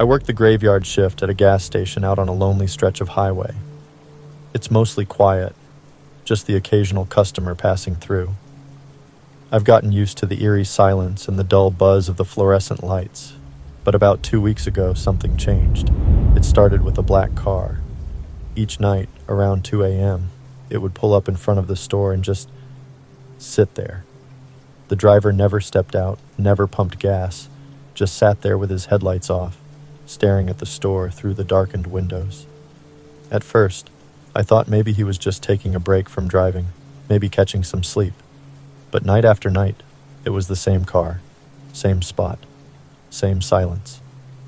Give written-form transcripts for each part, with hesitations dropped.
I work the graveyard shift at a gas station out on a lonely stretch of highway. It's mostly quiet, just the occasional customer passing through. I've gotten used to the eerie silence and the dull buzz of the fluorescent lights, but about 2 weeks ago something changed. It started with a black car. Each night, around 2 a.m., it would pull up in front of the store and just sit there. The driver never stepped out, never pumped gas, just sat there with his headlights off, staring at the store through the darkened windows. At first, I thought maybe he was just taking a break from driving, maybe catching some sleep. But night after night, it was the same car, same spot, same silence.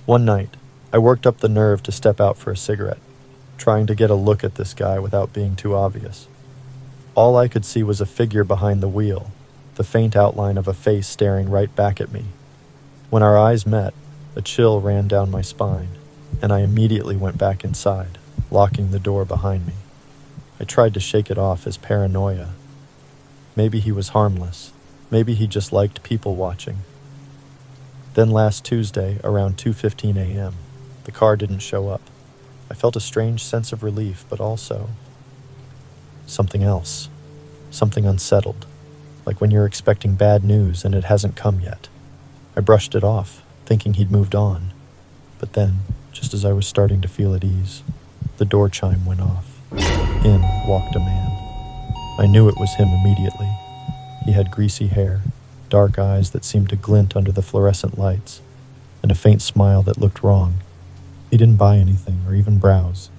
One night, I worked up the nerve to step out for a cigarette, trying to get a look at this guy without being too obvious. All I could see was a figure behind the wheel, the faint outline of a face staring right back at me. When our eyes met, a chill ran down my spine, and I immediately went back inside, locking the door behind me. I tried to shake it off as paranoia. Maybe he was harmless. Maybe he just liked people watching. Then last Tuesday, around 2:15 a.m., the car didn't show up. I felt a strange sense of relief, but also something else, something unsettled, like when you're expecting bad news and it hasn't come yet. I brushed it off, thinking he'd moved on. But then, just as I was starting to feel at ease, the door chime went off. In walked a man. I knew it was him immediately. He had greasy hair, dark eyes that seemed to glint under the fluorescent lights, and a faint smile that looked wrong. He didn't buy anything or even browse.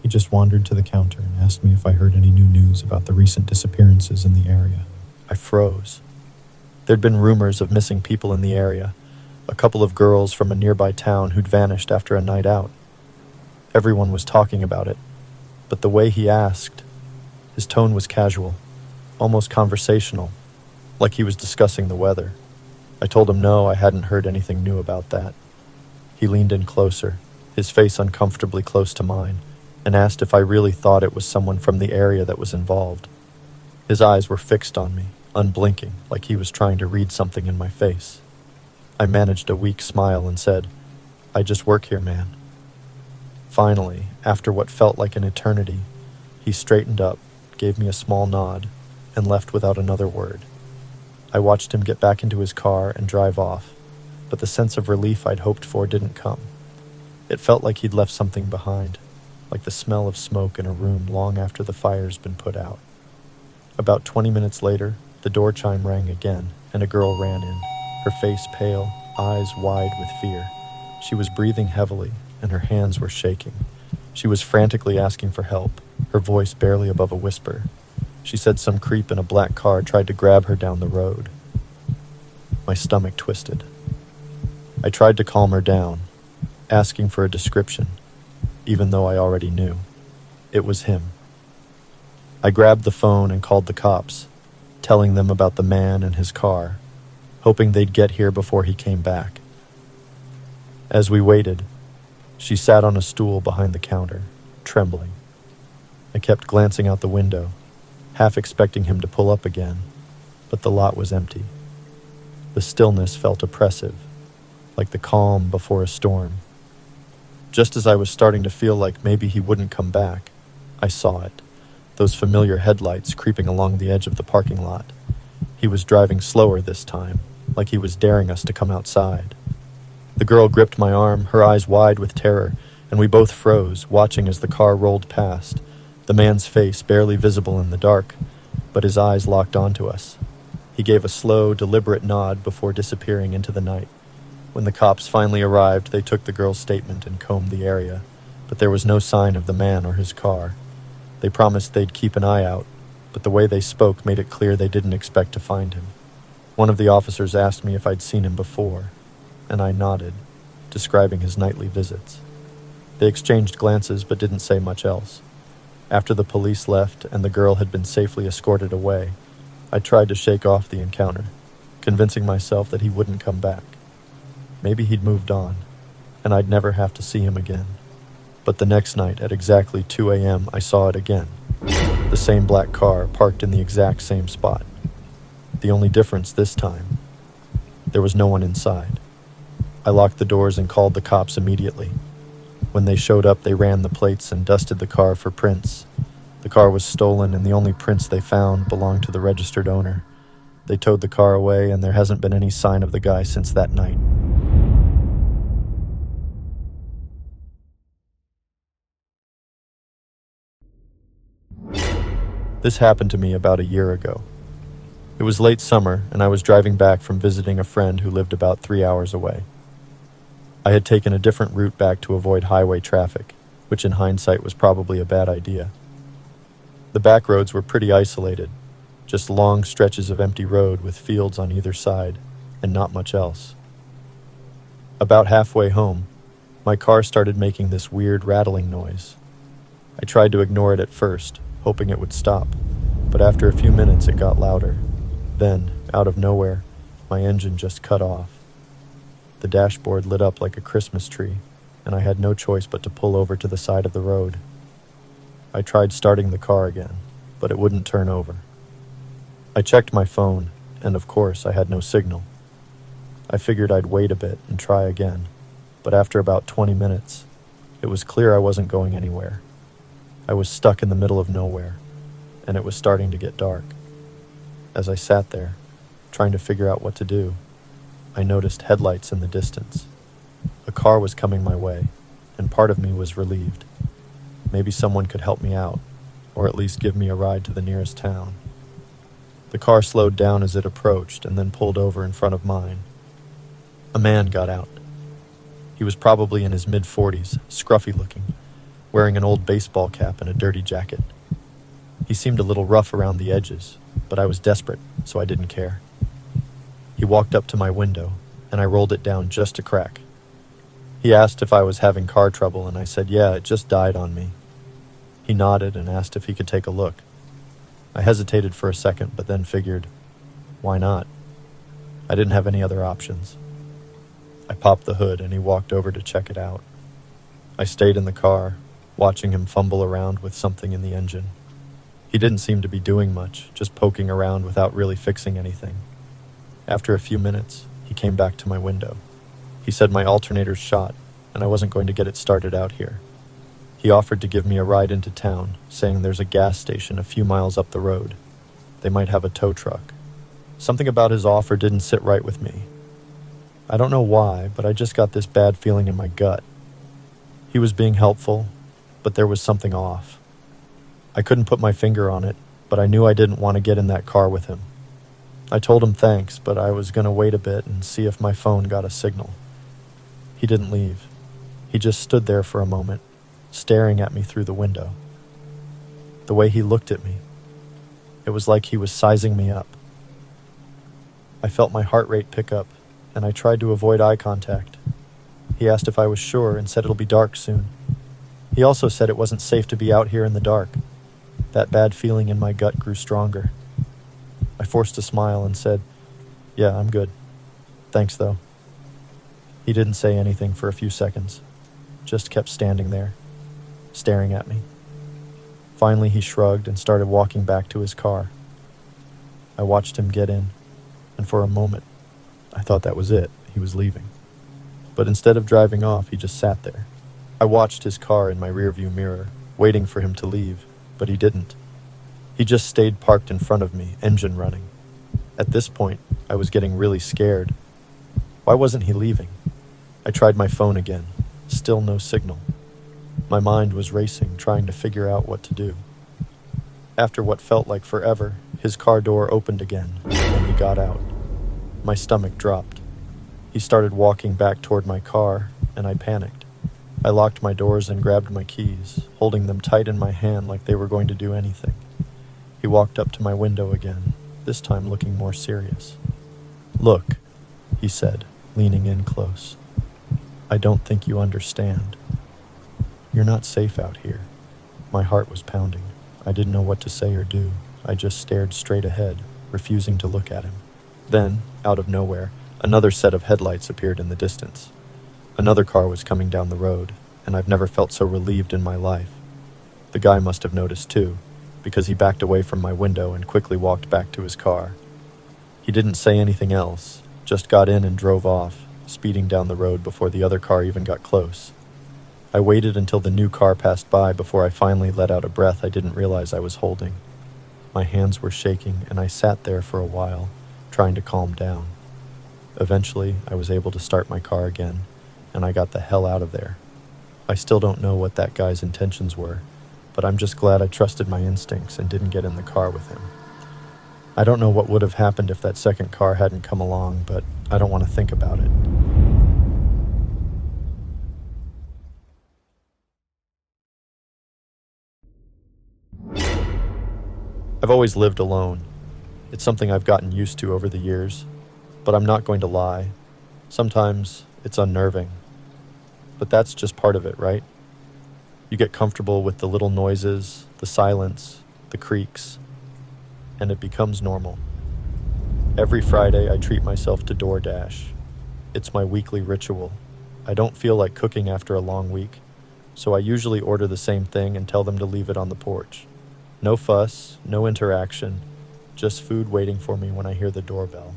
He just wandered to the counter and asked me if I heard any new news about the recent disappearances in the area. I froze. There'd been rumors of missing people in the area, a couple of girls from a nearby town who'd vanished after a night out. Everyone was talking about it, but the way he asked, his tone was casual, almost conversational, like he was discussing the weather. I told him no, I hadn't heard anything new about that. He leaned in closer, his face uncomfortably close to mine, and asked if I really thought it was someone from the area that was involved. His eyes were fixed on me, unblinking, like he was trying to read something in my face. I managed a weak smile and said, "I just work here, man." Finally, after what felt like an eternity, he straightened up, gave me a small nod, and left without another word. I watched him get back into his car and drive off, but the sense of relief I'd hoped for didn't come. It felt like he'd left something behind, like the smell of smoke in a room long after the fire's been put out. About 20 minutes later, the door chime rang again, and a girl ran in, her face pale, eyes wide with fear. She was breathing heavily, and her hands were shaking. She was frantically asking for help, her voice barely above a whisper. She said some creep in a black car tried to grab her down the road. My stomach twisted. I tried to calm her down, asking for a description, even though I already knew. It was him. I grabbed the phone and called the cops, telling them about the man and his car, hoping they'd get here before he came back. As we waited, she sat on a stool behind the counter, trembling. I kept glancing out the window, half expecting him to pull up again, but the lot was empty. The stillness felt oppressive, like the calm before a storm. Just as I was starting to feel like maybe he wouldn't come back, I saw it, those familiar headlights creeping along the edge of the parking lot. He was driving slower this time, like he was daring us to come outside. The girl gripped my arm, her eyes wide with terror, and we both froze, watching as the car rolled past, the man's face barely visible in the dark, but his eyes locked onto us. He gave a slow, deliberate nod before disappearing into the night. When the cops finally arrived, they took the girl's statement and combed the area, but there was no sign of the man or his car. They promised they'd keep an eye out, but the way they spoke made it clear they didn't expect to find him. One of the officers asked me if I'd seen him before, and I nodded, describing his nightly visits. They exchanged glances but didn't say much else. After the police left and the girl had been safely escorted away, I tried to shake off the encounter, convincing myself that he wouldn't come back. Maybe he'd moved on, and I'd never have to see him again. But the next night at exactly 2 a.m., I saw it again. The same black car parked in the exact same spot. The only difference this time, there was no one inside. I locked the doors and called the cops immediately. When they showed up, they ran the plates and dusted the car for prints. The car was stolen, and the only prints they found belonged to the registered owner. They towed the car away, and there hasn't been any sign of the guy since that night. This happened to me about a year ago. It was late summer, and I was driving back from visiting a friend who lived about 3 hours away. I had taken a different route back to avoid highway traffic, which in hindsight was probably a bad idea. The back roads were pretty isolated, just long stretches of empty road with fields on either side, and not much else. About halfway home, my car started making this weird rattling noise. I tried to ignore it at first, hoping it would stop, but after a few minutes it got louder. Then, out of nowhere, my engine just cut off. The dashboard lit up like a Christmas tree, and I had no choice but to pull over to the side of the road. I tried starting the car again, but it wouldn't turn over. I checked my phone, and of course I had no signal. I figured I'd wait a bit and try again, but after about 20 minutes, it was clear I wasn't going anywhere. I was stuck in the middle of nowhere, and it was starting to get dark. As I sat there, trying to figure out what to do, I noticed headlights in the distance. A car was coming my way, and part of me was relieved. Maybe someone could help me out, or at least give me a ride to the nearest town. The car slowed down as it approached and then pulled over in front of mine. A man got out. He was probably in his mid-40s, scruffy looking, wearing an old baseball cap and a dirty jacket. He seemed a little rough around the edges, but I was desperate, so I didn't care. He walked up to my window, and I rolled it down just a crack. He asked if I was having car trouble, and I said, yeah, it just died on me. He nodded and asked if he could take a look. I hesitated for a second, but then figured, why not? I didn't have any other options. I popped the hood, and he walked over to check it out. I stayed in the car, watching him fumble around with something in the engine. He didn't seem to be doing much, just poking around without really fixing anything. After a few minutes, he came back to my window. He said my alternator's shot, and I wasn't going to get it started out here. He offered to give me a ride into town, saying there's a gas station a few miles up the road. They might have a tow truck. Something about his offer didn't sit right with me. I don't know why, but I just got this bad feeling in my gut. He was being helpful, but there was something off. I couldn't put my finger on it, but I knew I didn't want to get in that car with him. I told him thanks, but I was going to wait a bit and see if my phone got a signal. He didn't leave. He just stood there for a moment, staring at me through the window. The way he looked at me, it was like he was sizing me up. I felt my heart rate pick up, and I tried to avoid eye contact. He asked if I was sure and said it'll be dark soon. He also said it wasn't safe to be out here in the dark. That bad feeling in my gut grew stronger. I forced a smile and said, yeah, I'm good. Thanks, though. He didn't say anything for a few seconds, just kept standing there, staring at me. Finally, he shrugged and started walking back to his car. I watched him get in, and for a moment, I thought that was it. He was leaving. But instead of driving off, he just sat there. I watched his car in my rearview mirror, waiting for him to leave, but he didn't. He just stayed parked in front of me, engine running. At this point, I was getting really scared. Why wasn't he leaving? I tried my phone again. Still no signal. My mind was racing, trying to figure out what to do. After what felt like forever, his car door opened again, and he got out. My stomach dropped. He started walking back toward my car, and I panicked. I locked my doors and grabbed my keys, holding them tight in my hand like they were going to do anything. He walked up to my window again, this time looking more serious. Look, he said, leaning in close. I don't think you understand. You're not safe out here. My heart was pounding. I didn't know what to say or do. I just stared straight ahead, refusing to look at him. Then, out of nowhere, another set of headlights appeared in the distance. Another car was coming down the road, and I've never felt so relieved in my life. The guy must have noticed too, because he backed away from my window and quickly walked back to his car. He didn't say anything else, just got in and drove off, speeding down the road before the other car even got close. I waited until the new car passed by before I finally let out a breath I didn't realize I was holding. My hands were shaking, and I sat there for a while, trying to calm down. Eventually, I was able to start my car again, and I got the hell out of there. I still don't know what that guy's intentions were, but I'm just glad I trusted my instincts and didn't get in the car with him. I don't know what would have happened if that second car hadn't come along, but I don't want to think about it. I've always lived alone. It's something I've gotten used to over the years, but I'm not going to lie. Sometimes it's unnerving. But that's just part of it, right? You get comfortable with the little noises, the silence, the creaks, and it becomes normal. Every Friday, I treat myself to DoorDash. It's my weekly ritual. I don't feel like cooking after a long week, so I usually order the same thing and tell them to leave it on the porch. No fuss, no interaction, just food waiting for me when I hear the doorbell.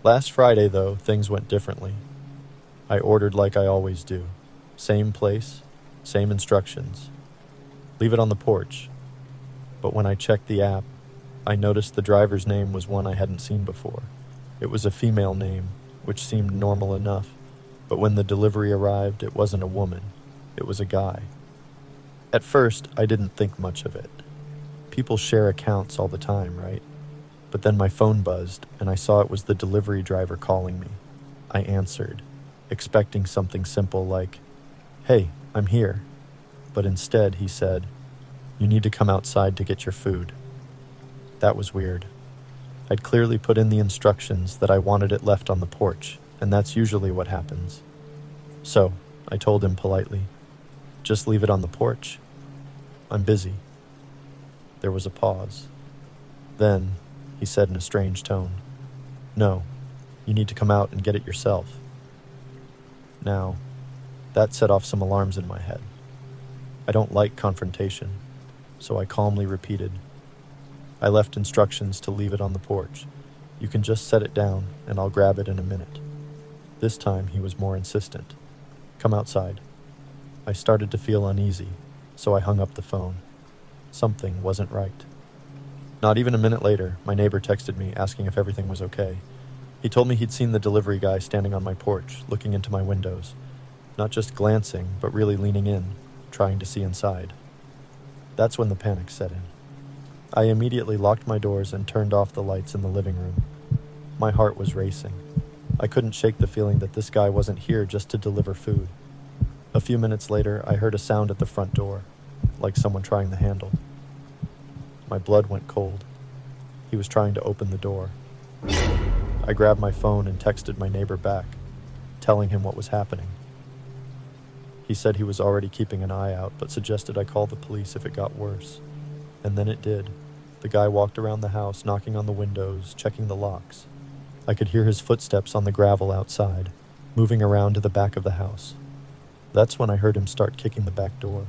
Last Friday, though, things went differently. I ordered like I always do. Same place, same instructions. Leave it on the porch. But when I checked the app, I noticed the driver's name was one I hadn't seen before. It was a female name, which seemed normal enough. But when the delivery arrived, it wasn't a woman. It was a guy. At first, I didn't think much of it. People share accounts all the time, right? But then my phone buzzed, and I saw it was the delivery driver calling me. I answered, expecting something simple like, "Hey, I'm here." But instead, he said, "You need to come outside to get your food." That was weird. I'd clearly put in the instructions that I wanted it left on the porch, and that's usually what happens. So, I told him politely, "Just leave it on the porch. I'm busy." There was a pause. Then, he said in a strange tone, "No, you need to come out and get it yourself." Now, that set off some alarms in my head. I don't like confrontation, so I calmly repeated, "I left instructions to leave it on the porch. You can just set it down, and I'll grab it in a minute." This time, he was more insistent. "Come outside." I started to feel uneasy, so I hung up the phone. Something wasn't right. Not even a minute later, my neighbor texted me asking if everything was okay. He told me he'd seen the delivery guy standing on my porch, looking into my windows. Not just glancing, but really leaning in, trying to see inside. That's when the panic set in. I immediately locked my doors and turned off the lights in the living room. My heart was racing. I couldn't shake the feeling that this guy wasn't here just to deliver food. A few minutes later, I heard a sound at the front door, like someone trying the handle. My blood went cold. He was trying to open the door. I grabbed my phone and texted my neighbor back, telling him what was happening. He said he was already keeping an eye out, but suggested I call the police if it got worse. And then it did. The guy walked around the house, knocking on the windows, checking the locks. I could hear his footsteps on the gravel outside, moving around to the back of the house. That's when I heard him start kicking the back door.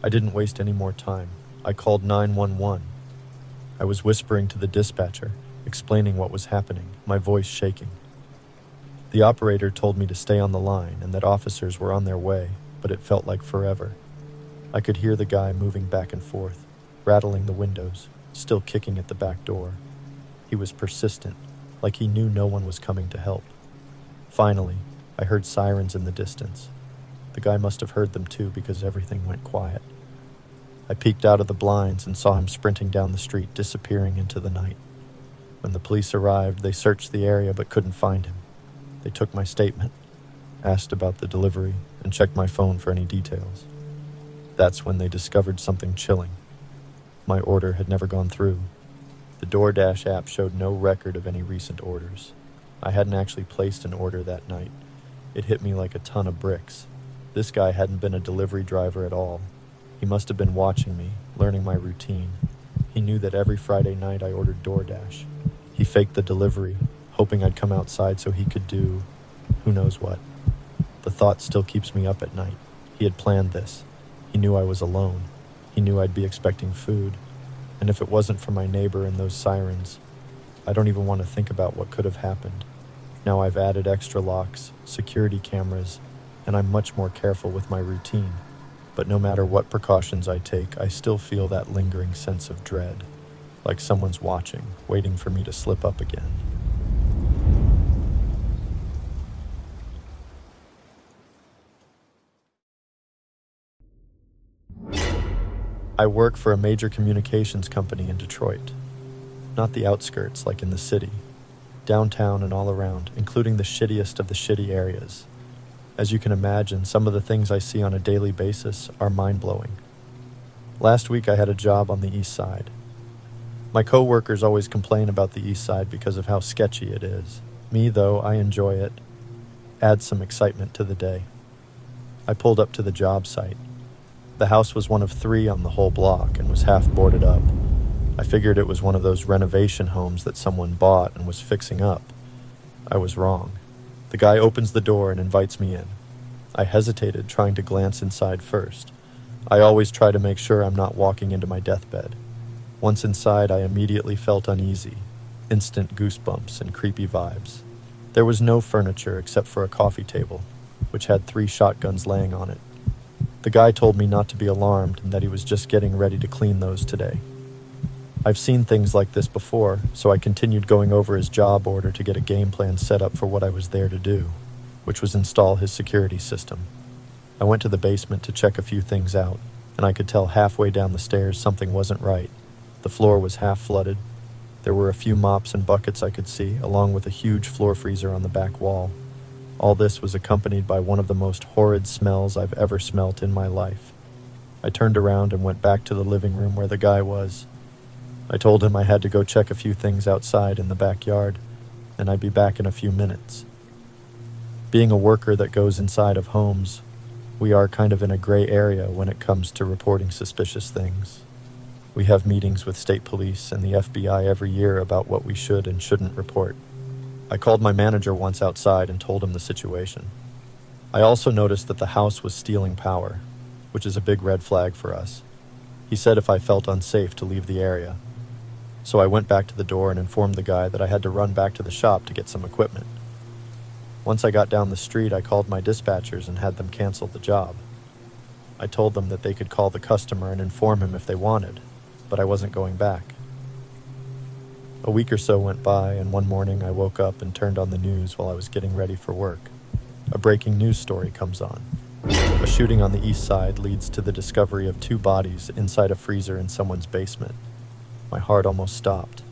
I didn't waste any more time. I called 911. I was whispering to the dispatcher, explaining what was happening, my voice shaking. The operator told me to stay on the line and that officers were on their way, but it felt like forever. I could hear the guy moving back and forth, rattling the windows, still kicking at the back door. He was persistent, like he knew no one was coming to help. Finally, I heard sirens in the distance. The guy must have heard them too because everything went quiet. I peeked out of the blinds and saw him sprinting down the street, disappearing into the night. When the police arrived, they searched the area but couldn't find him. They took my statement, asked about the delivery, and checked my phone for any details. That's when they discovered something chilling. My order had never gone through. The DoorDash app showed no record of any recent orders. I hadn't actually placed an order that night. It hit me like a ton of bricks. This guy hadn't been a delivery driver at all. He must have been watching me, learning my routine. He knew that every Friday night I ordered DoorDash. He faked the delivery, hoping I'd come outside so he could do who knows what. The thought still keeps me up at night. He had planned this. He knew I was alone. He knew I'd be expecting food. And if it wasn't for my neighbor and those sirens, I don't even want to think about what could have happened. Now I've added extra locks, security cameras, and I'm much more careful with my routine. But no matter what precautions I take, I still feel that lingering sense of dread, like someone's watching, waiting for me to slip up again. I work for a major communications company in Detroit. Not the outskirts like in the city. Downtown and all around, including the shittiest of the shitty areas. As you can imagine, some of the things I see on a daily basis are mind-blowing. Last week I had a job on the east side. My co-workers always complain about the east side because of how sketchy it is. Me, though, I enjoy it. Adds some excitement to the day. I pulled up to the job site. The house was one of 3 on the whole block and was half boarded up. I figured it was one of those renovation homes that someone bought and was fixing up. I was wrong. The guy opens the door and invites me in. I hesitated, trying to glance inside first. I always try to make sure I'm not walking into my deathbed. Once inside, I immediately felt uneasy. Instant goosebumps and creepy vibes. There was no furniture except for a coffee table, which had 3 shotguns laying on it. The guy told me not to be alarmed and that he was just getting ready to clean those today. I've seen things like this before, so I continued going over his job order to get a game plan set up for what I was there to do, which was install his security system. I went to the basement to check a few things out, and I could tell halfway down the stairs something wasn't right. The floor was half flooded. There were a few mops and buckets I could see, along with a huge floor freezer on the back wall. All this was accompanied by one of the most horrid smells I've ever smelt in my life. I turned around and went back to the living room where the guy was. I told him I had to go check a few things outside in the backyard, and I'd be back in a few minutes. Being a worker that goes inside of homes, we are kind of in a gray area when it comes to reporting suspicious things. We have meetings with state police and the FBI every year about what we should and shouldn't report. I called my manager once outside and told him the situation. I also noticed that the house was stealing power, which is a big red flag for us. He said if I felt unsafe to leave the area. So I went back to the door and informed the guy that I had to run back to the shop to get some equipment. Once I got down the street, I called my dispatchers and had them cancel the job. I told them that they could call the customer and inform him if they wanted, but I wasn't going back. A week or so went by, and one morning I woke up and turned on the news while I was getting ready for work. A breaking news story comes on. A shooting on the east side leads to the discovery of 2 bodies inside a freezer in someone's basement. My heart almost stopped.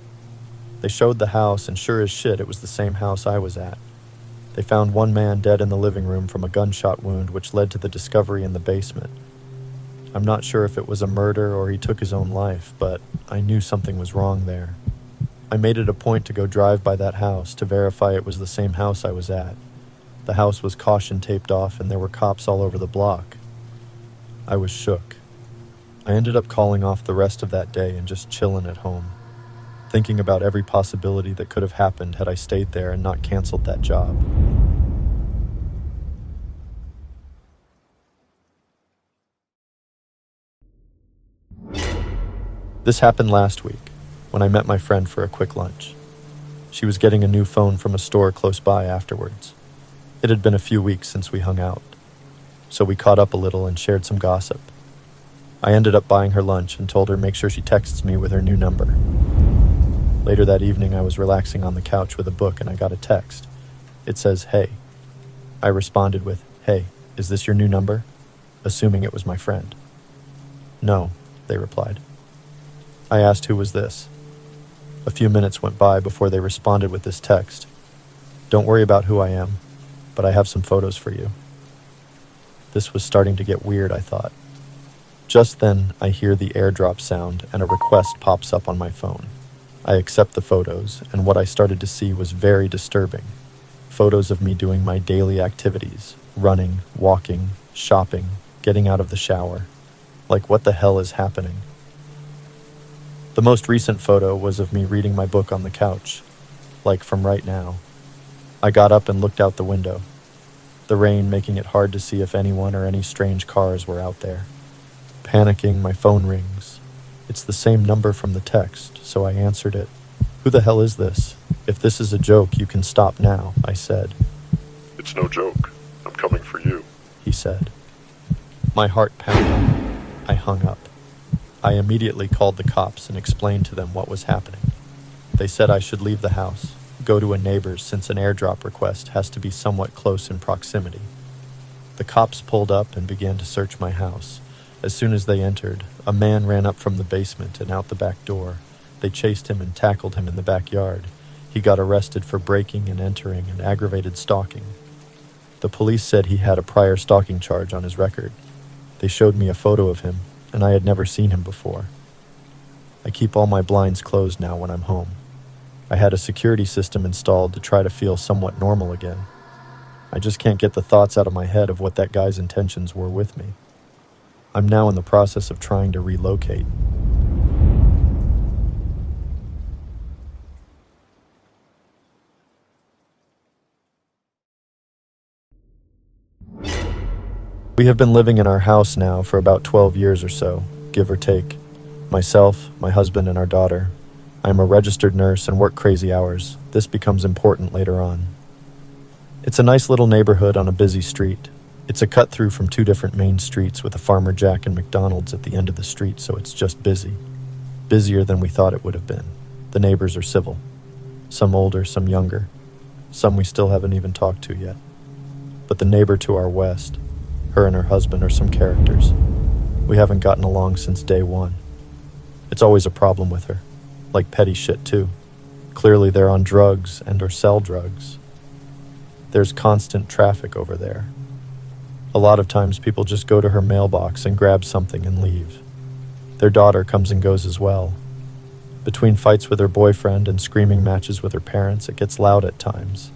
They showed the house, and sure as shit, it was the same house I was at. They found one man dead in the living room from a gunshot wound, which led to the discovery in the basement. I'm not sure if it was a murder or he took his own life, but I knew something was wrong there. I made it a point to go drive by that house to verify it was the same house I was at. The house was caution taped off and there were cops all over the block. I was shook. I ended up calling off the rest of that day and just chilling at home, thinking about every possibility that could have happened had I stayed there and not canceled that job. This happened last week, when I met my friend for a quick lunch. She was getting a new phone from a store close by afterwards. It had been a few weeks since we hung out, so we caught up a little and shared some gossip. I ended up buying her lunch and told her make sure she texts me with her new number. Later that evening, I was relaxing on the couch with a book and I got a text. It says, "Hey." I responded with, "Hey, is this your new number?" assuming it was my friend. "No," they replied. I asked who was this. A few minutes went by before they responded with this text. "Don't worry about who I am, but I have some photos for you." This was starting to get weird, I thought. Just then, I hear the airdrop sound and a request pops up on my phone. I accept the photos, and what I started to see was very disturbing. Photos of me doing my daily activities, running, walking, shopping, getting out of the shower. Like, what the hell is happening? The most recent photo was of me reading my book on the couch, like from right now. I got up and looked out the window, the rain making it hard to see if anyone or any strange cars were out there. Panicking, my phone rings. It's the same number from the text, so I answered it. "Who the hell is this?" "If this is a joke, you can stop now," I said. "It's no joke. I'm coming for you," he said. My heart pounded. I hung up. I immediately called the cops and explained to them what was happening. They said I should leave the house, go to a neighbor's since an airdrop request has to be somewhat close in proximity. The cops pulled up and began to search my house. As soon as they entered, a man ran up from the basement and out the back door. They chased him and tackled him in the backyard. He got arrested for breaking and entering and aggravated stalking. The police said he had a prior stalking charge on his record. They showed me a photo of him, and I had never seen him before. I keep all my blinds closed now when I'm home. I had a security system installed to try to feel somewhat normal again. I just can't get the thoughts out of my head of what that guy's intentions were with me. I'm now in the process of trying to relocate. We have been living in our house now for about 12 years or so, give or take. Myself, my husband, and our daughter. I am a registered nurse and work crazy hours. This becomes important later on. It's a nice little neighborhood on a busy street. It's a cut-through from two different main streets with a Farmer Jack and McDonald's at the end of the street, so it's just busy. Busier than we thought it would have been. The neighbors are civil. Some older, some younger. Some we still haven't even talked to yet. But the neighbor to our west, her and her husband are some characters. We haven't gotten along since day one. It's always a problem with her. Like petty shit, too. Clearly they're on drugs and or sell drugs. There's constant traffic over there. A lot of times people just go to her mailbox and grab something and leave. Their daughter comes and goes as well. Between fights with her boyfriend and screaming matches with her parents, it gets loud at times.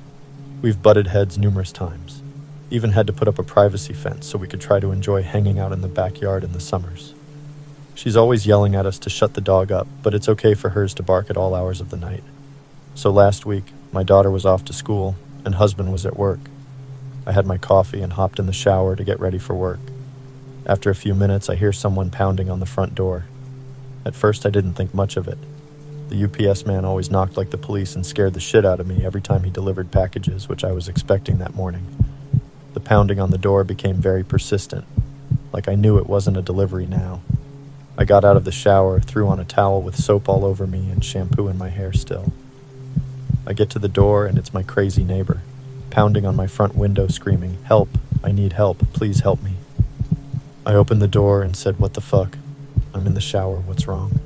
We've butted heads numerous times. Even had to put up a privacy fence so we could try to enjoy hanging out in the backyard in the summers. She's always yelling at us to shut the dog up, but it's okay for hers to bark at all hours of the night. So last week, my daughter was off to school, and husband was at work. I had my coffee and hopped in the shower to get ready for work. After a few minutes, I hear someone pounding on the front door. At first, I didn't think much of it. The UPS man always knocked like the police and scared the shit out of me every time he delivered packages, which I was expecting that morning. The pounding on the door became very persistent, like I knew it wasn't a delivery now. I got out of the shower, threw on a towel with soap all over me and shampoo in my hair still. I get to the door and it's my crazy neighbor, pounding on my front window screaming, "Help, I need help, please help me." I opened the door and said, "What the fuck? I'm in the shower, what's wrong?"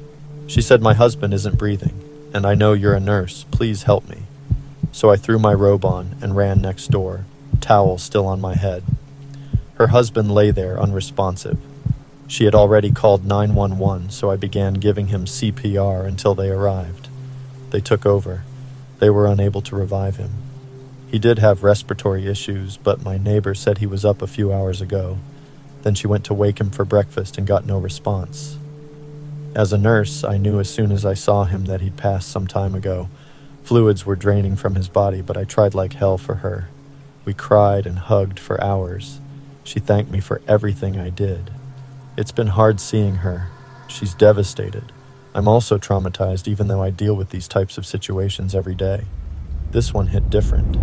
She said, "My husband isn't breathing, and I know you're a nurse, please help me." So I threw my robe on and ran next door, towel still on my head. Her husband lay there unresponsive. She had already called 911, so I began giving him CPR until they arrived. They took over. They were unable to revive him. He did have respiratory issues, but my neighbor said he was up a few hours ago. Then she went to wake him for breakfast and got no response. As a nurse, I knew as soon as I saw him that he'd passed some time ago. Fluids were draining from his body, but I tried like hell for her. We cried and hugged for hours. She thanked me for everything I did. It's been hard seeing her. She's devastated. I'm also traumatized even though I deal with these types of situations every day. This one hit different.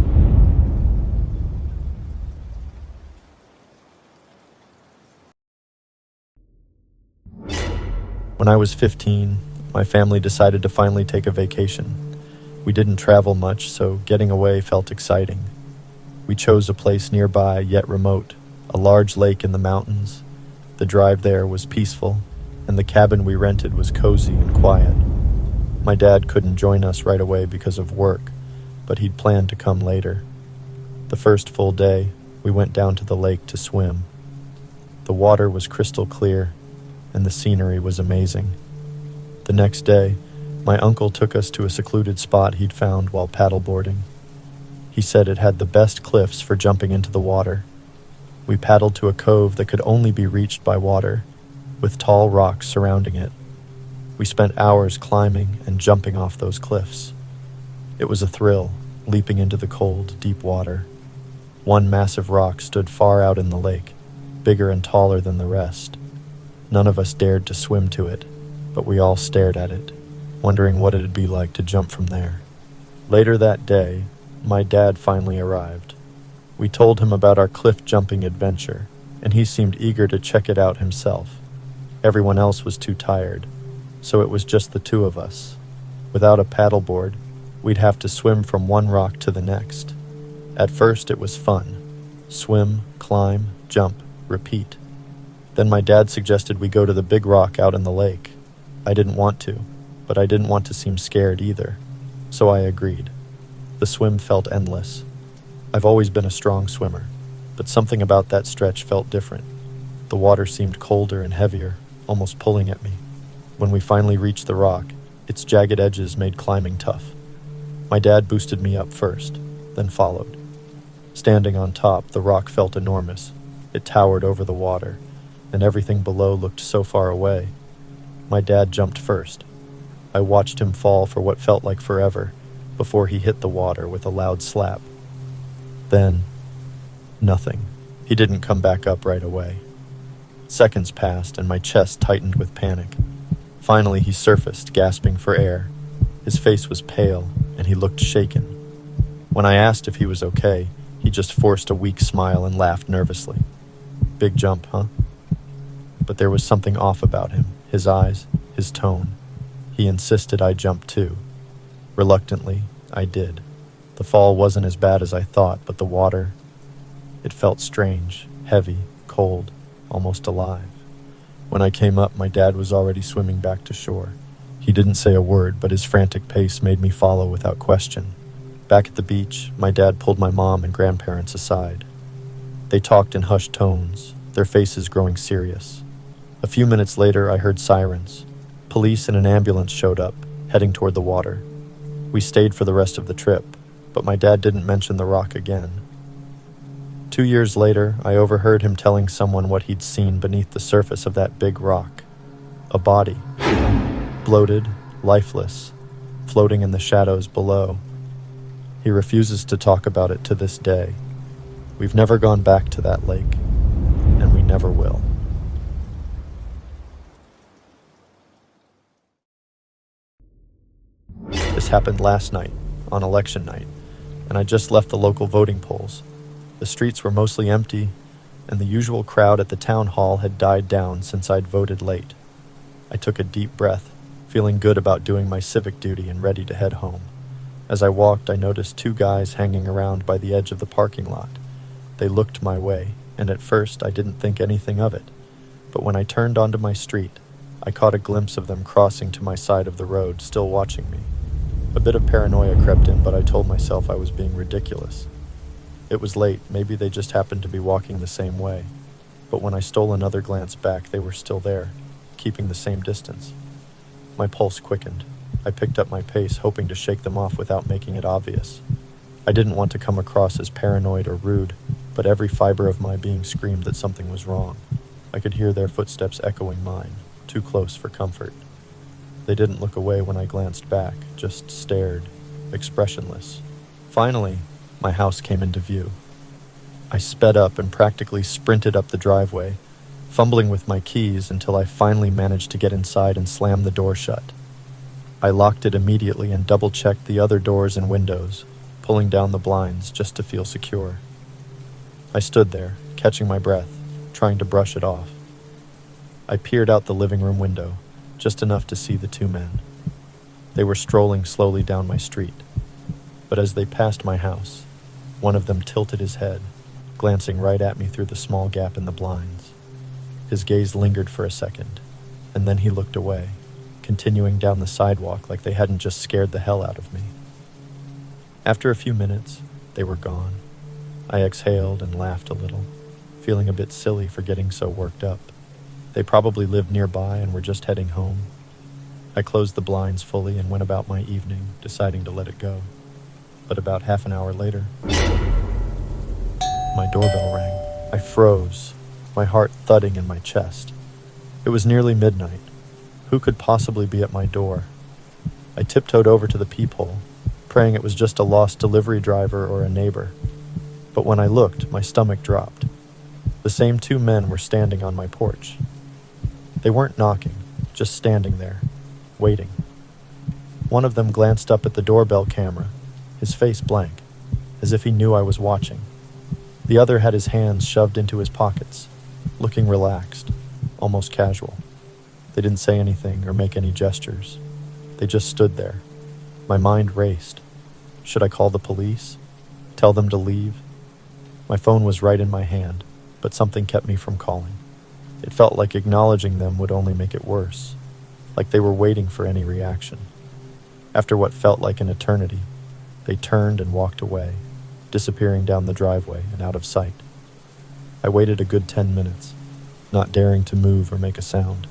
When I was 15, my family decided to finally take a vacation. We didn't travel much, so getting away felt exciting. We chose a place nearby yet remote, a large lake in the mountains. The drive there was peaceful, and the cabin we rented was cozy and quiet. My dad couldn't join us right away because of work, but he'd planned to come later. The first full day, we went down to the lake to swim. The water was crystal clear, and the scenery was amazing. The next day, my uncle took us to a secluded spot he'd found while paddleboarding. He said it had the best cliffs for jumping into the water. We paddled to a cove that could only be reached by water, with tall rocks surrounding it. We spent hours climbing and jumping off those cliffs. It was a thrill, leaping into the cold, deep water. One massive rock stood far out in the lake, bigger and taller than the rest. None of us dared to swim to it, but we all stared at it, wondering what it'd be like to jump from there. Later that day, my dad finally arrived. We told him about our cliff-jumping adventure, and he seemed eager to check it out himself. Everyone else was too tired, so it was just the two of us. Without a paddleboard, we'd have to swim from one rock to the next. At first, it was fun. Swim, climb, jump, repeat. Then my dad suggested we go to the big rock out in the lake. I didn't want to, but I didn't want to seem scared either, so I agreed. The swim felt endless. I've always been a strong swimmer, but something about that stretch felt different. The water seemed colder and heavier, almost pulling at me. When we finally reached the rock, its jagged edges made climbing tough. My dad boosted me up first, then followed. Standing on top, the rock felt enormous. It towered over the water, and everything below looked so far away. My dad jumped first. I watched him fall for what felt like forever before he hit the water with a loud slap. Then, nothing. He didn't come back up right away. Seconds passed, and my chest tightened with panic. Finally, he surfaced, gasping for air. His face was pale, and he looked shaken. When I asked if he was okay, he just forced a weak smile and laughed nervously. Big jump, huh? But there was something off about him, his eyes, his tone. He insisted I jump too. Reluctantly, I did. The fall wasn't as bad as I thought, but the water, it felt strange, heavy, cold, almost alive. When I came up, my dad was already swimming back to shore. He didn't say a word, but his frantic pace made me follow without question. Back at the beach, my dad pulled my mom and grandparents aside. They talked in hushed tones, their faces growing serious. A few minutes later, I heard sirens. Police and an ambulance showed up, heading toward the water. We stayed for the rest of the trip, but my dad didn't mention the rock again. 2 years later, I overheard him telling someone what he'd seen beneath the surface of that big rock. A body. Bloated, lifeless, floating in the shadows below. He refuses to talk about it to this day. We've never gone back to that lake, and we never will. This happened last night, on election night, and I just left the local voting polls. The streets were mostly empty, and the usual crowd at the town hall had died down since I'd voted late. I took a deep breath, feeling good about doing my civic duty and ready to head home. As I walked, I noticed 2 guys hanging around by the edge of the parking lot. They looked my way, and at first I didn't think anything of it. But when I turned onto my street, I caught a glimpse of them crossing to my side of the road, still watching me. A bit of paranoia crept in, but I told myself I was being ridiculous. It was late, maybe they just happened to be walking the same way. But when I stole another glance back, they were still there, keeping the same distance. My pulse quickened. I picked up my pace, hoping to shake them off without making it obvious. I didn't want to come across as paranoid or rude, but every fiber of my being screamed that something was wrong. I could hear their footsteps echoing mine, too close for comfort. They didn't look away when I glanced back, just stared, expressionless. Finally, my house came into view. I sped up and practically sprinted up the driveway, fumbling with my keys until I finally managed to get inside and slam the door shut. I locked it immediately and double-checked the other doors and windows, pulling down the blinds just to feel secure. I stood there, catching my breath, trying to brush it off. I peered out the living room window, just enough to see the 2 men. They were strolling slowly down my street, but as they passed my house, one of them tilted his head, glancing right at me through the small gap in the blinds. His gaze lingered for a second, and then he looked away, continuing down the sidewalk like they hadn't just scared the hell out of me. After a few minutes, they were gone. I exhaled and laughed a little, feeling a bit silly for getting so worked up. They probably lived nearby and were just heading home. I closed the blinds fully and went about my evening, deciding to let it go. But about half an hour later, my doorbell rang. I froze, my heart thudding in my chest. It was nearly midnight. Who could possibly be at my door? I tiptoed over to the peephole, praying it was just a lost delivery driver or a neighbor. But when I looked, my stomach dropped. The same 2 men were standing on my porch. They weren't knocking, just standing there, waiting. One of them glanced up at the doorbell camera, his face blank, as if he knew I was watching. The other had his hands shoved into his pockets, looking relaxed, almost casual. They didn't say anything or make any gestures. They just stood there. My mind raced. Should I call the police? Tell them to leave? My phone was right in my hand, but something kept me from calling. It felt like acknowledging them would only make it worse, like they were waiting for any reaction. After what felt like an eternity, they turned and walked away, disappearing down the driveway and out of sight. I waited a good 10 minutes, not daring to move or make a sound.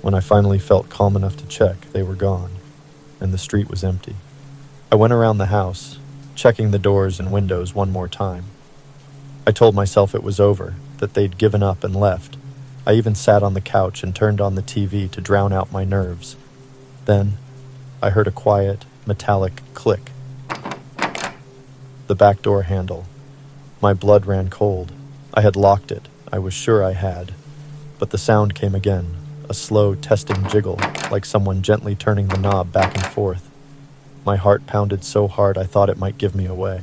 When I finally felt calm enough to check, they were gone, and the street was empty. I went around the house, checking the doors and windows one more time. I told myself it was over, that they'd given up and left. I even sat on the couch and turned on the TV to drown out my nerves. Then, I heard a quiet, metallic click. The back door handle. My blood ran cold. I had locked it. I was sure I had. But the sound came again, a slow, testing jiggle, like someone gently turning the knob back and forth. My heart pounded so hard I thought it might give me away.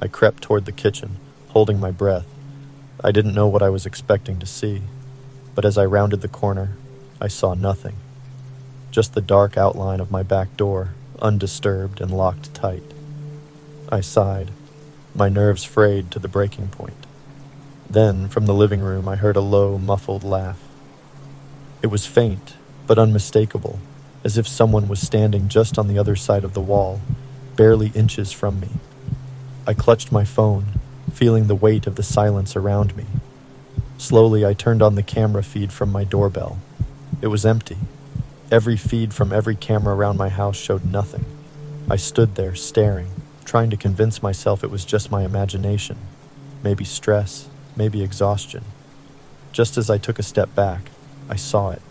I crept toward the kitchen, holding my breath. I didn't know what I was expecting to see, but as I rounded the corner, I saw nothing. Just the dark outline of my back door, undisturbed and locked tight. I sighed, my nerves frayed to the breaking point. Then, from the living room, I heard a low, muffled laugh. It was faint, but unmistakable, as if someone was standing just on the other side of the wall, barely inches from me. I clutched my phone, feeling the weight of the silence around me. Slowly, I turned on the camera feed from my doorbell. It was empty. Every feed from every camera around my house showed nothing. I stood there, staring, trying to convince myself it was just my imagination. Maybe stress, maybe exhaustion. Just as I took a step back, I saw it.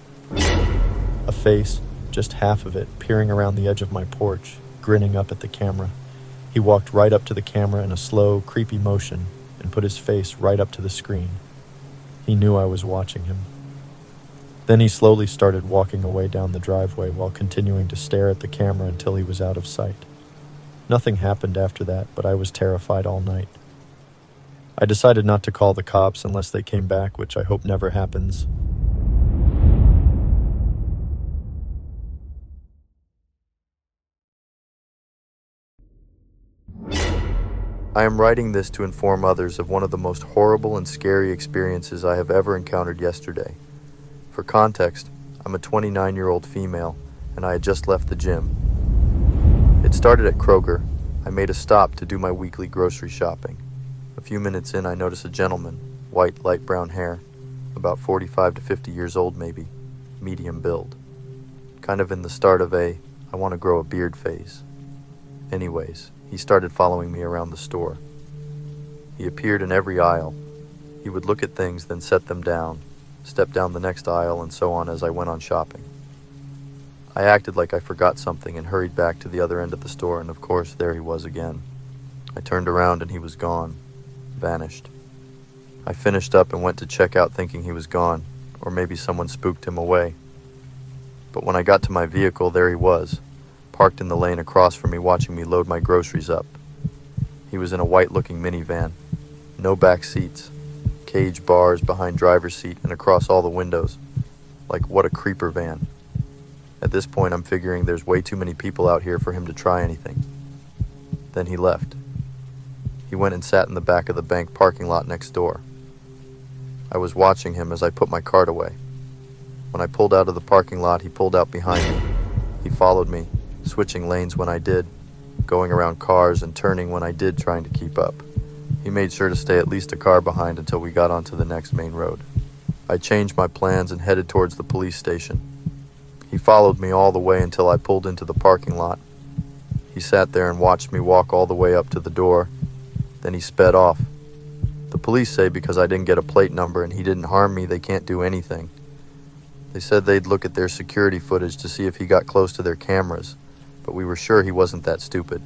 A face, just half of it, peering around the edge of my porch, grinning up at the camera. He walked right up to the camera in a slow, creepy motion and put his face right up to the screen. He knew I was watching him. Then he slowly started walking away down the driveway while continuing to stare at the camera until he was out of sight. Nothing happened after that, but I was terrified all night. I decided not to call the cops unless they came back, which I hope never happens. I am writing this to inform others of one of the most horrible and scary experiences I have ever encountered yesterday. For context, I'm a 29-year-old female, and I had just left the gym. It started at Kroger. I made a stop to do my weekly grocery shopping. A few minutes in, I noticed a gentleman, white, light brown hair, about 45 to 50 years old maybe, medium build. Kind of in the start of I want to grow a beard phase. Anyways, he started following me around the store. He appeared in every aisle. He would look at things, then set them down, step down the next aisle, and so on as I went on shopping. I acted like I forgot something and hurried back to the other end of the store, and of course, there he was again. I turned around and he was gone, vanished. I finished up and went to check out thinking he was gone, or maybe someone spooked him away. But when I got to my vehicle, there he was, parked in the lane across from me, watching me load my groceries up. He was in a white-looking minivan, no back seats, cage bars behind driver's seat and across all the windows. Like, what a creeper van. At this point, I'm figuring there's way too many people out here for him to try anything. Then he left. He went and sat in the back of the bank parking lot next door. I was watching him as I put my cart away. When I pulled out of the parking lot, he pulled out behind me. He followed me, switching lanes when I did, going around cars and turning when I did, trying to keep up. He made sure to stay at least a car behind until we got onto the next main road. I changed my plans and headed towards the police station. He followed me all the way until I pulled into the parking lot. He sat there and watched me walk all the way up to the door. Then he sped off. The police say because I didn't get a plate number and he didn't harm me, they can't do anything. They said they'd look at their security footage to see if he got close to their cameras, but we were sure he wasn't that stupid.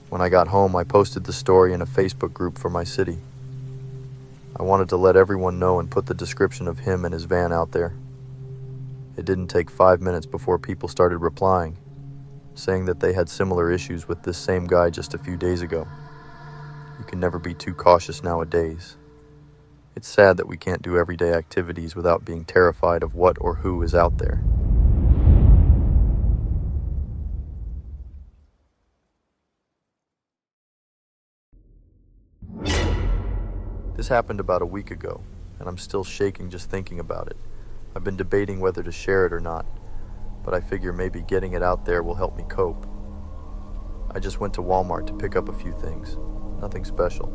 When I got home, I posted the story in a Facebook group for my city. I wanted to let everyone know and put the description of him and his van out there. It didn't take 5 minutes before people started replying. saying that they had similar issues with this same guy just a few days ago. You can never be too cautious nowadays. It's sad that we can't do everyday activities without being terrified of what or who is out there. This happened about a week ago, and I'm still shaking just thinking about it. I've been debating whether to share it or not, but I figure maybe getting it out there will help me cope. I just went to Walmart to pick up a few things. Nothing special,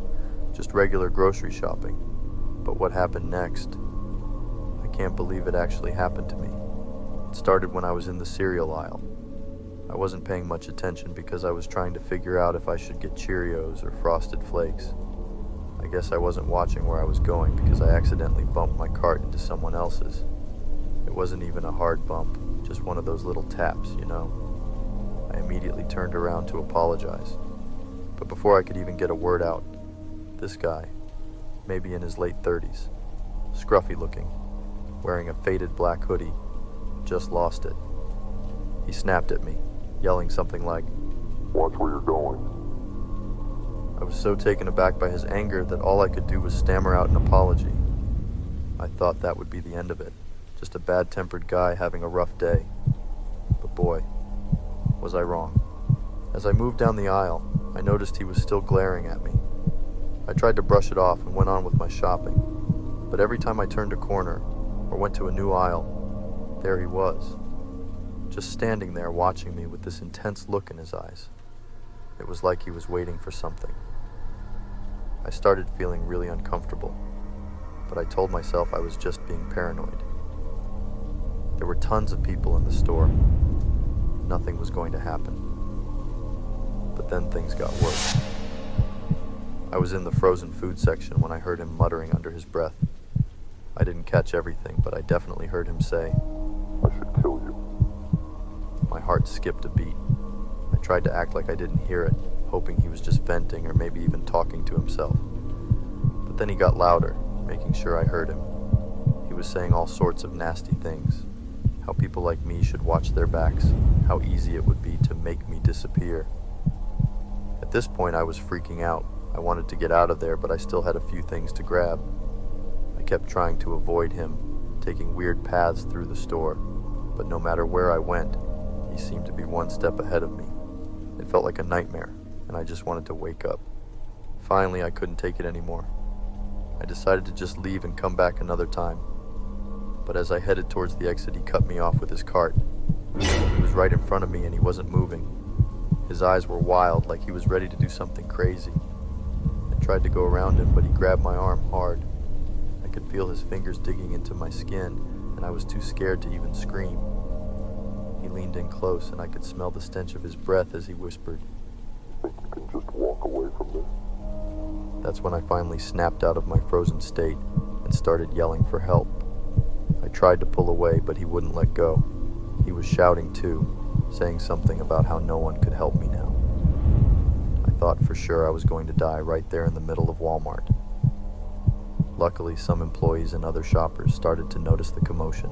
just regular grocery shopping. But what happened next? I can't believe it actually happened to me. It started when I was in the cereal aisle. I wasn't paying much attention because I was trying to figure out if I should get Cheerios or Frosted Flakes. I guess I wasn't watching where I was going because I accidentally bumped my cart into someone else's. It wasn't even a hard bump, just one of those little taps, you know. I immediately turned around to apologize. But before I could even get a word out, this guy, maybe in his late 30s, scruffy looking, wearing a faded black hoodie, just lost it. He snapped at me, yelling something like, Watch where you're going. I was so taken aback by his anger that all I could do was stammer out an apology. I thought that would be the end of it, just a bad-tempered guy having a rough day. But boy, was I wrong. As I moved down the aisle, I noticed he was still glaring at me. I tried to brush it off and went on with my shopping, but every time I turned a corner or went to a new aisle, there he was, just standing there watching me with this intense look in his eyes. It was like he was waiting for something. I started feeling really uncomfortable, but I told myself I was just being paranoid. There were tons of people in the store. Nothing was going to happen. But then things got worse. I was in the frozen food section when I heard him muttering under his breath. I didn't catch everything, but I definitely heard him say, I should kill you. My heart skipped a beat. I tried to act like I didn't hear it, hoping he was just venting or maybe even talking to himself. But then he got louder, making sure I heard him. He was saying all sorts of nasty things. How people like me should watch their backs. How easy it would be to make me disappear. At this point, I was freaking out. I wanted to get out of there, but I still had a few things to grab. I kept trying to avoid him, taking weird paths through the store. But no matter where I went, he seemed to be one step ahead of me. It felt like a nightmare, and I just wanted to wake up. Finally, I couldn't take it anymore. I decided to just leave and come back another time. But as I headed towards the exit, he cut me off with his cart. He was right in front of me and he wasn't moving. His eyes were wild, like he was ready to do something crazy. I tried to go around him, but he grabbed my arm hard. I could feel his fingers digging into my skin, and I was too scared to even scream. He leaned in close, and I could smell the stench of his breath as he whispered, Think you can just walk away from this? That's when I finally snapped out of my frozen state and started yelling for help. I tried to pull away, but he wouldn't let go. He was shouting too, saying something about how no one could help me now. I thought for sure I was going to die right there in the middle of Walmart. Luckily, some employees and other shoppers started to notice the commotion.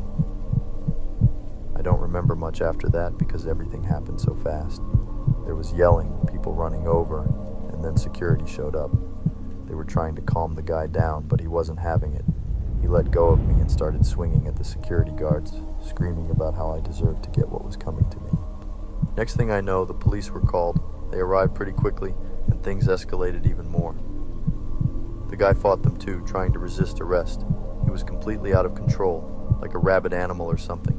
I don't remember much after that because everything happened so fast. There was yelling, people running over, and then security showed up. They were trying to calm the guy down, but he wasn't having it. He let go of me and started swinging at the security guards, screaming about how I deserved to get what was coming to me. Next thing I know, the police were called. They arrived pretty quickly, and things escalated even more. The guy fought them too, trying to resist arrest. He was completely out of control, like a rabid animal or something.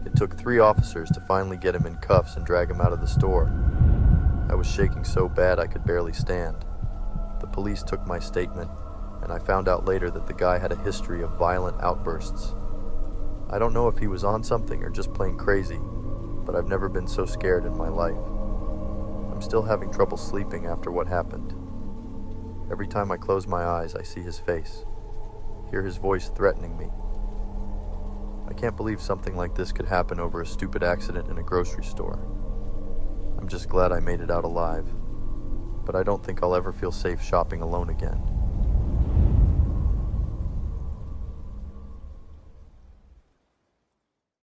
It took 3 officers to finally get him in cuffs and drag him out of the store. I was shaking so bad I could barely stand. The police took my statement, and I found out later that the guy had a history of violent outbursts. I don't know if he was on something or just plain crazy, but I've never been so scared in my life. I'm still having trouble sleeping after what happened. Every time I close my eyes, I see his face, hear his voice threatening me. I can't believe something like this could happen over a stupid accident in a grocery store. I'm just glad I made it out alive, but I don't think I'll ever feel safe shopping alone again.